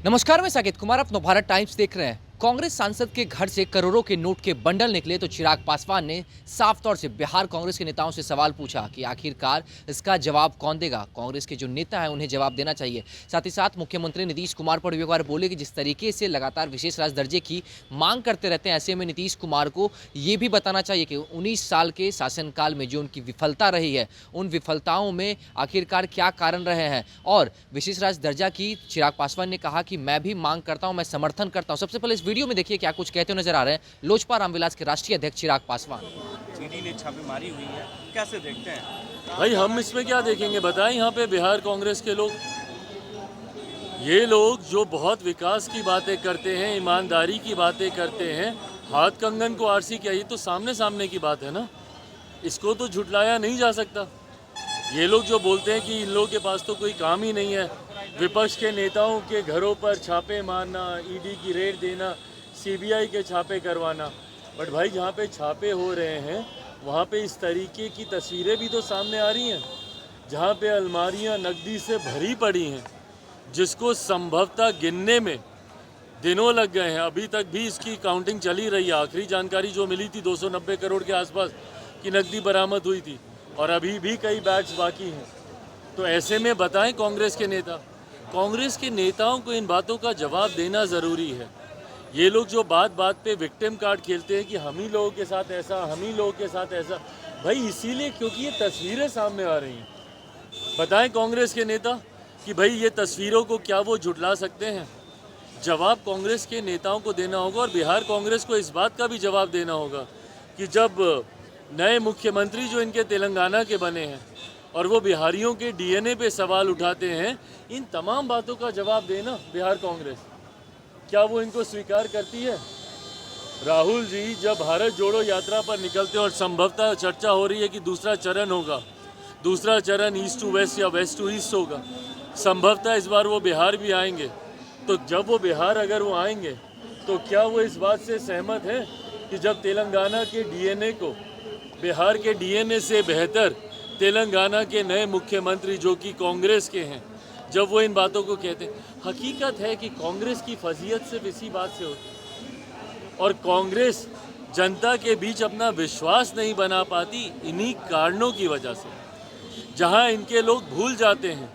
नमस्कार, मैं साकेत कुमार। आप नवभारत टाइम्स देख रहे हैं। कांग्रेस सांसद के घर से करोड़ों के नोट के बंडल निकले तो चिराग पासवान ने साफ तौर से बिहार कांग्रेस के नेताओं से सवाल पूछा कि आखिरकार इसका जवाब कौन देगा। कांग्रेस के जो नेता हैं उन्हें जवाब देना चाहिए। साथ ही साथ मुख्यमंत्री नीतीश कुमार पर एक बार बोले कि जिस तरीके से लगातार विशेष राज दर्जे की मांग करते रहते हैं, ऐसे में नीतीश कुमार को ये भी बताना चाहिए कि 19 साल के शासनकाल में जो उनकी विफलता रही है, उन विफलताओं में आखिरकार क्या कारण रहे हैं। और विशेष राज दर्जा की चिराग पासवान ने कहा कि मैं भी मांग करता हूं, मैं समर्थन करता हूं। सबसे पहले इस वीडियो में देखिए क्या कुछ कहते हुए नजर आ रहे हैं लोजपा रामविलास के राष्ट्रीय अध्यक्ष चिराग पासवान। ईडी ने छापेमारी हुई है, कैसे देखते हैं? भाई हम इसमें क्या देखेंगे बताएं। यहाँ पे बिहार कांग्रेस के लोग, ये लोग जो बहुत विकास की बातें करते हैं, ईमानदारी की बातें करते हैं, हाथ कंगन को आरसी क्या, ये तो सामने सामने की बात है ना, इसको तो झुटलाया नहीं जा सकता। ये लोग जो बोलते हैं कि इन लोगों के पास तो कोई काम ही नहीं है, विपक्ष के नेताओं के घरों पर छापे मारना, ईडी की रेड देना, सीबीआई के छापे करवाना, बट भाई जहाँ पे छापे हो रहे हैं वहाँ पे इस तरीके की तस्वीरें भी तो सामने आ रही हैं, जहाँ पे अलमारियाँ नकदी से भरी पड़ी हैं, जिसको संभवतः गिनने में दिनों लग गए हैं। अभी तक भी इसकी काउंटिंग चली रही है। आखिरी जानकारी जो मिली थी 290 करोड़ के आसपास की नकदी बरामद हुई थी और अभी भी कई बैग्स बाकी हैं। तो ऐसे में बताएं कांग्रेस के नेताओं को इन बातों का जवाब देना ज़रूरी है। ये लोग जो बात बात पे विक्टिम कार्ड खेलते हैं कि हम ही लोगों के साथ ऐसा, हम ही लोगों के साथ ऐसा, भाई इसीलिए क्योंकि ये तस्वीरें सामने आ रही हैं। बताएं कांग्रेस के नेता कि भाई ये तस्वीरों को क्या वो झुटला सकते हैं। जवाब कांग्रेस के नेताओं को देना होगा और बिहार कांग्रेस को इस बात का भी जवाब देना होगा कि जब नए मुख्यमंत्री जो इनके तेलंगाना के बने हैं और वो बिहारियों के डीएनए पे सवाल उठाते हैं, इन तमाम बातों का जवाब देना बिहार कांग्रेस, क्या वो इनको स्वीकार करती है? राहुल जी जब भारत जोड़ो यात्रा पर निकलते हैं और संभवतः चर्चा हो रही है कि दूसरा चरण होगा, दूसरा चरण ईस्ट टू वेस्ट या वेस्ट टू ईस्ट होगा, संभवतः इस बार वो बिहार भी आएंगे। तो जब वो बिहार अगर वो आएंगे तो क्या वो इस बात से सहमत हैं कि जब तेलंगाना के डीएनए को बिहार के डीएनए से बेहतर तेलंगाना के नए मुख्यमंत्री जो कि कांग्रेस के हैं, जब वो इन बातों को कहते हैं? हकीकत है कि कांग्रेस की फजीयत सिर्फ इसी बात से होती है और कांग्रेस जनता के बीच अपना विश्वास नहीं बना पाती इन्हीं कारणों की वजह से। जहां इनके लोग भूल जाते हैं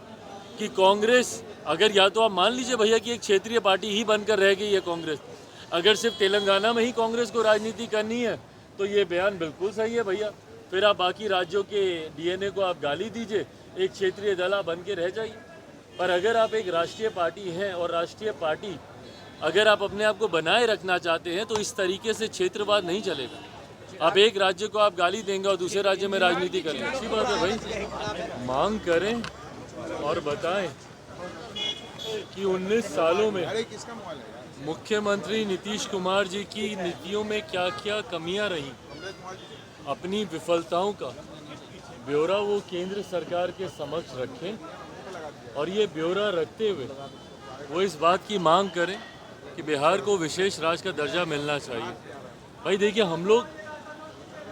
कि कांग्रेस, अगर या तो आप मान लीजिए भैया कि एक क्षेत्रीय पार्टी ही बनकर रह गई है कांग्रेस, अगर सिर्फ तेलंगाना में ही कांग्रेस को राजनीति करनी है तो ये बयान बिल्कुल सही है भैया। फिर आप बाकी राज्यों के डीएनए को आप गाली दीजिए, एक क्षेत्रीय दल बन के रह जाइए। पर अगर आप एक राष्ट्रीय पार्टी हैं और राष्ट्रीय पार्टी अगर आप अपने आप को बनाए रखना चाहते हैं तो इस तरीके से क्षेत्रवाद नहीं चलेगा। आप एक राज्य को आप गाली देंगे और दूसरे राज्य में राजनीति करेंगे, अच्छी बात है भाई। मांग करें और बताएं कि 19 सालों में मुख्यमंत्री नीतीश कुमार जी की नीतियों में क्या क्या कमियां रही, अपनी विफलताओं का ब्यौरा वो केंद्र सरकार के समक्ष रखें और ये ब्यौरा रखते हुए वो इस बात की मांग करें कि बिहार को विशेष राज्य का दर्जा मिलना चाहिए। भाई देखिए, हम लोग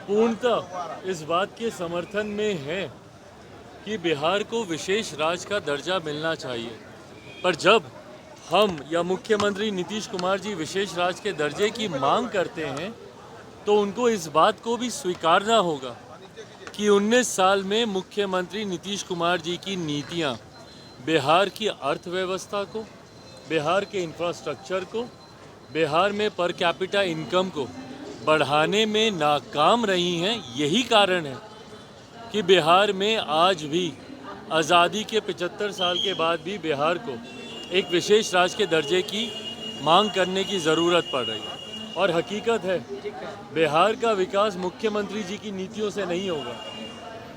पूर्णतः इस बात के समर्थन में हैं कि बिहार को विशेष राज्य का दर्जा मिलना चाहिए, पर जब हम या मुख्यमंत्री नीतीश कुमार जी विशेष राज्य के दर्जे की मांग करते हैं तो उनको इस बात को भी स्वीकारना होगा कि 19 साल में मुख्यमंत्री नीतीश कुमार जी की नीतियां बिहार की अर्थव्यवस्था को, बिहार के इंफ्रास्ट्रक्चर को, बिहार में पर कैपिटा इनकम को बढ़ाने में नाकाम रही हैं। यही कारण है कि बिहार में आज भी आज़ादी के 75 साल के बाद भी बिहार को एक विशेष राज्य के दर्जे की मांग करने की ज़रूरत पड़ रही है। और हकीकत है बिहार का विकास मुख्यमंत्री जी की नीतियों से नहीं होगा।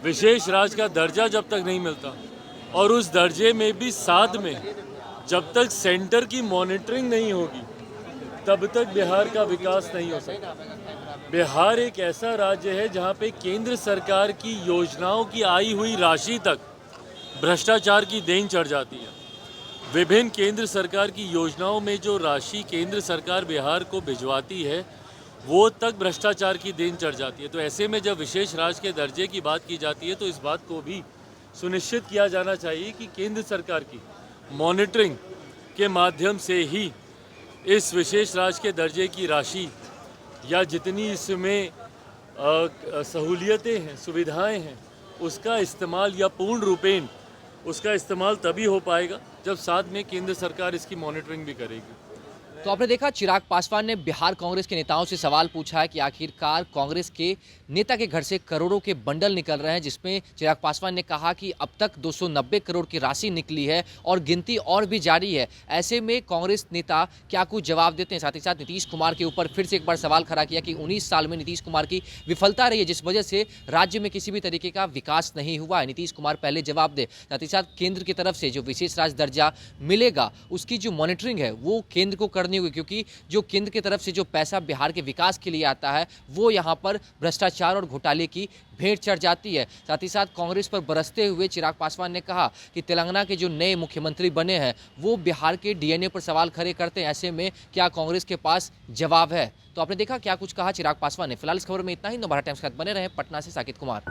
विशेष राज्य का दर्जा जब तक नहीं मिलता और उस दर्जे में भी साथ में जब तक सेंटर की मॉनिटरिंग नहीं होगी तब तक बिहार का विकास नहीं हो सकता। बिहार एक ऐसा राज्य है जहां पे केंद्र सरकार की योजनाओं की आई हुई राशि तक भ्रष्टाचार की देन चढ़ जाती है। विभिन्न केंद्र सरकार की योजनाओं में जो राशि केंद्र सरकार बिहार को भिजवाती है वो तक भ्रष्टाचार की देन चढ़ जाती है। तो ऐसे में जब विशेष राज्य के दर्जे की बात की जाती है तो इस बात को भी सुनिश्चित किया जाना चाहिए कि केंद्र सरकार की मॉनिटरिंग के माध्यम से ही इस विशेष राज्य के दर्जे की राशि या जितनी इसमें सहूलियतें हैं, सुविधाएं हैं, उसका इस्तेमाल या पूर्ण रूपेण उसका इस्तेमाल तभी हो पाएगा जब साथ में केंद्र सरकार इसकी मॉनिटरिंग भी करेगी। तो आपने देखा चिराग पासवान ने बिहार कांग्रेस के नेताओं से सवाल पूछा है कि आखिरकार कांग्रेस के नेता के घर से करोड़ों के बंडल निकल रहे हैं, जिसमें चिराग पासवान ने कहा कि अब तक 290 करोड़ की राशि निकली है और गिनती और भी जारी है। ऐसे में कांग्रेस नेता क्या कुछ जवाब देते हैं। साथ ही साथ नीतीश कुमार के ऊपर फिर से एक बार सवाल खड़ा किया कि 19 साल में नीतीश कुमार की विफलता रही है, जिस वजह से राज्य में किसी भी तरीके का विकास नहीं हुआ है। नीतीश कुमार पहले जवाब दे। साथ ही साथ केंद्र की तरफ से जो विशेष राज्य दर्जा मिलेगा उसकी जो मॉनिटरिंग है वो केंद्र को करनी होगी, क्योंकि जो केंद्र की तरफ से जो पैसा बिहार के विकास के लिए आता है वो यहाँ पर भ्रष्टाचार और घोटाले की भेंट चढ़ जाती है। साथ ही साथ कांग्रेस पर बरसते हुए चिराग पासवान ने कहा कि तेलंगाना के जो नए मुख्यमंत्री बने हैं वो बिहार के डीएनए पर सवाल खड़े करते हैं। ऐसे में क्या कांग्रेस के पास जवाब है? तो आपने देखा क्या कुछ कहा चिराग पासवान ने। फिलहाल इस खबर में इतना ही। नवभारत टाइम्स के साथ बने रहे। पटना से साकिब कुमार।